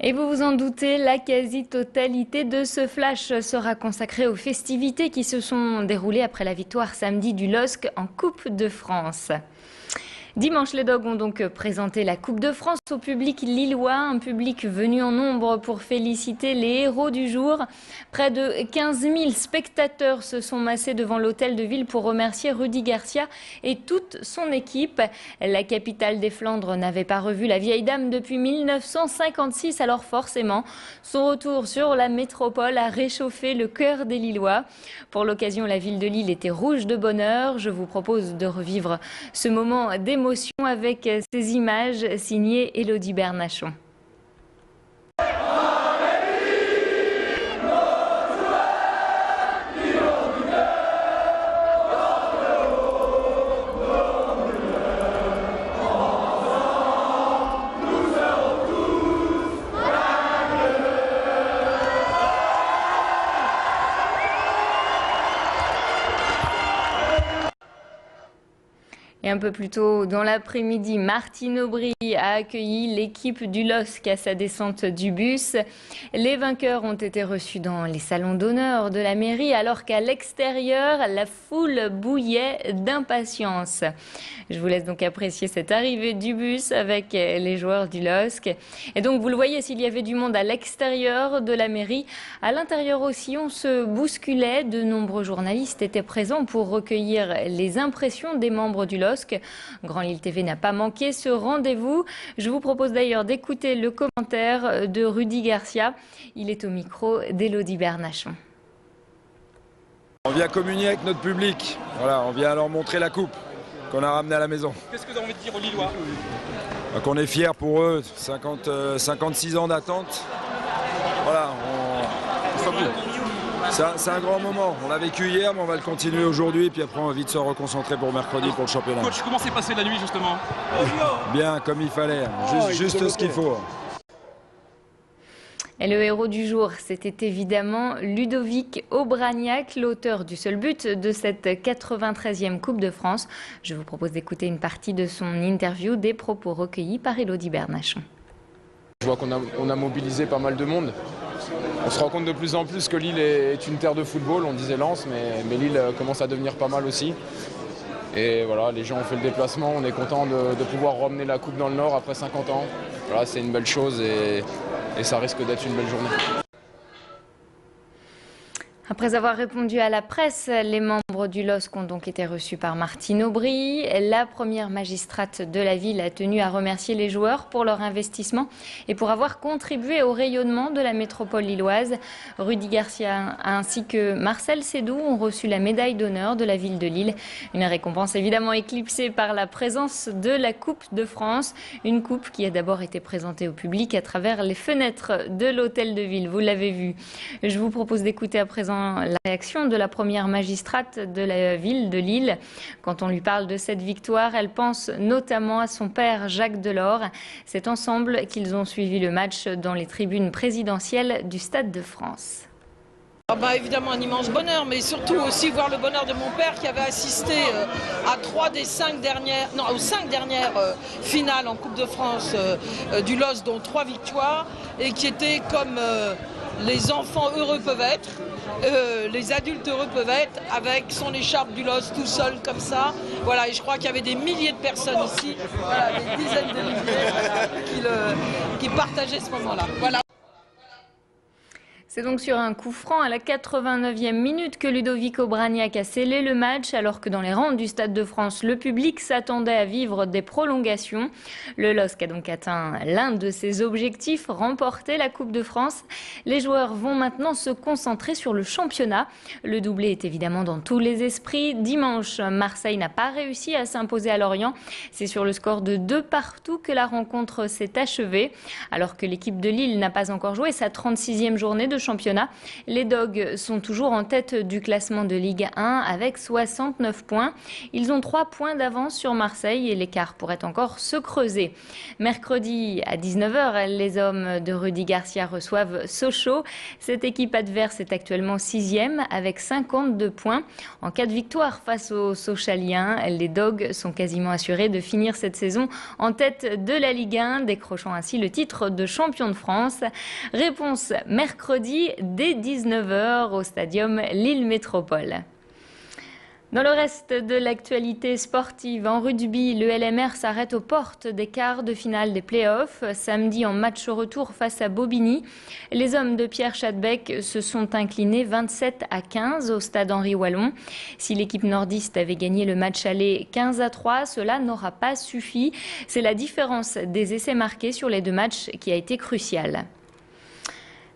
Et vous vous en doutez, la quasi-totalité de ce flash sera consacrée aux festivités qui se sont déroulées après la victoire samedi du LOSC en Coupe de France. Dimanche, les Dogs ont donc présenté la Coupe de France au public lillois, un public venu en nombre pour féliciter les héros du jour. Près de 15 000 spectateurs se sont massés devant l'hôtel de ville pour remercier Rudy Garcia et toute son équipe. La capitale des Flandres n'avait pas revu la vieille dame depuis 1956, alors forcément, son retour sur la métropole a réchauffé le cœur des Lillois. Pour l'occasion, la ville de Lille était rouge de bonheur. Je vous propose de revivre ce moment d'émotion avec ces images signées Élodie Bernachon. Et un peu plus tôt dans l'après-midi, Martine Aubry a accueilli l'équipe du LOSC à sa descente du bus. Les vainqueurs ont été reçus dans les salons d'honneur de la mairie, alors qu'à l'extérieur, la foule bouillait d'impatience. Je vous laisse donc apprécier cette arrivée du bus avec les joueurs du LOSC. Et donc, vous le voyez, s'il y avait du monde à l'extérieur de la mairie, à l'intérieur aussi, on se bousculait. De nombreux journalistes étaient présents pour recueillir les impressions des membres du LOSC. Grand Lille TV n'a pas manqué ce rendez-vous. Je vous propose d'ailleurs d'écouter le commentaire de Rudy Garcia. Il est au micro d'Élodie Bernachon. On vient communier avec notre public. Voilà, on vient leur montrer la coupe qu'on a ramenée à la maison. Qu'est-ce que vous avez envie de dire aux Lillois? Qu'on est fiers pour eux, 56 ans d'attente. Voilà, c'est un grand moment. On l'a vécu hier, mais on va le continuer aujourd'hui. Puis après, on va vite se reconcentrer pour mercredi pour le championnat. Coach, comment s'est passée la nuit justement? Bien, comme il fallait. Juste ce qu'il faut. Et le héros du jour, c'était évidemment Ludovic Obraniak, l'auteur du seul but de cette 93e Coupe de France. Je vous propose d'écouter une partie de son interview, des propos recueillis par Élodie Bernachon. Je vois qu'on a mobilisé pas mal de monde. On se rend compte de plus en plus que Lille est une terre de football, on disait Lens, mais Lille commence à devenir pas mal aussi. Et voilà, les gens ont fait le déplacement, on est content de pouvoir ramener la coupe dans le Nord après 50 ans. Voilà, c'est une belle chose et ça risque d'être une belle journée. Après avoir répondu à la presse, les membres du LOSC ont donc été reçus par Martine Aubry. La première magistrate de la ville a tenu à remercier les joueurs pour leur investissement et pour avoir contribué au rayonnement de la métropole lilloise. Rudy Garcia ainsi que Marcel Sédou ont reçu la médaille d'honneur de la ville de Lille. Une récompense évidemment éclipsée par la présence de la Coupe de France. Une coupe qui a d'abord été présentée au public à travers les fenêtres de l'hôtel de ville. Vous l'avez vu. Je vous propose d'écouter à présent la réaction de la première magistrate de la ville de Lille. Quand on lui parle de cette victoire, elle pense notamment à son père Jacques Delors. C'est ensemble qu'ils ont suivi le match dans les tribunes présidentielles du Stade de France. Évidemment un immense bonheur, mais surtout aussi voir le bonheur de mon père qui avait assisté à aux 5 dernières finales en Coupe de France du LOSC, dont 3 victoires, et qui était comme les enfants heureux peuvent être, les adultes heureux peuvent être, avec son écharpe du LOSC tout seul comme ça. Voilà, et je crois qu'il y avait des milliers de personnes ici, voilà, des dizaines de milliers qui partageaient ce moment-là. Voilà. C'est donc sur un coup franc à la 89e minute que Ludovic Obraniak a scellé le match, alors que dans les rangs du Stade de France, le public s'attendait à vivre des prolongations. Le LOSC a donc atteint l'un de ses objectifs, remporter la Coupe de France. Les joueurs vont maintenant se concentrer sur le championnat. Le doublé est évidemment dans tous les esprits. Dimanche, Marseille n'a pas réussi à s'imposer à Lorient. C'est sur le score de 2-2 que la rencontre s'est achevée, alors que l'équipe de Lille n'a pas encore joué sa 36e journée de ce championnat. Les Dogs sont toujours en tête du classement de Ligue 1 avec 69 points. Ils ont 3 points d'avance sur Marseille et l'écart pourrait encore se creuser. Mercredi à 19h, les hommes de Rudy Garcia reçoivent Sochaux. Cette équipe adverse est actuellement 6e avec 52 points. En cas de victoire face aux Sochaliens, les Dogs sont quasiment assurés de finir cette saison en tête de la Ligue 1, décrochant ainsi le titre de champion de France. Réponse mercredi dès 19h au stadium Lille Métropole. Dans le reste de l'actualité sportive, en rugby, le LMR s'arrête aux portes des quarts de finale des playoffs. Samedi, en match retour face à Bobigny, les hommes de Pierre Chadbec se sont inclinés 27-15 au stade Henri Wallon. Si l'équipe nordiste avait gagné le match aller 15-3, cela n'aura pas suffi. C'est la différence des essais marqués sur les deux matchs qui a été cruciale.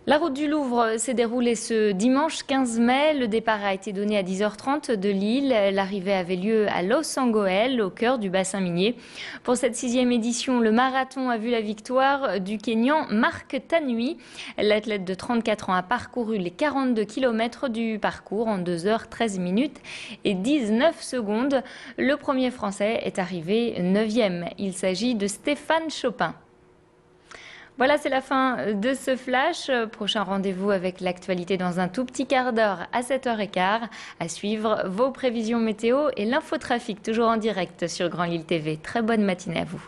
La route du Louvre s'est déroulée ce dimanche 15 mai. Le départ a été donné à 10h30 de Lille. L'arrivée avait lieu à Los Angeles, au cœur du bassin minier. Pour cette 6e édition, le marathon a vu la victoire du Kényan Mark Tanui. L'athlète de 34 ans a parcouru les 42 km du parcours en 2h13 minutes et 19 secondes. Le premier Français est arrivé 9e. Il s'agit de Stéphane Chopin. Voilà, c'est la fin de ce flash. Prochain rendez-vous avec l'actualité dans un tout petit quart d'heure à 7h15. À suivre vos prévisions météo et l'infotrafic, toujours en direct sur Grand Lille TV. Très bonne matinée à vous.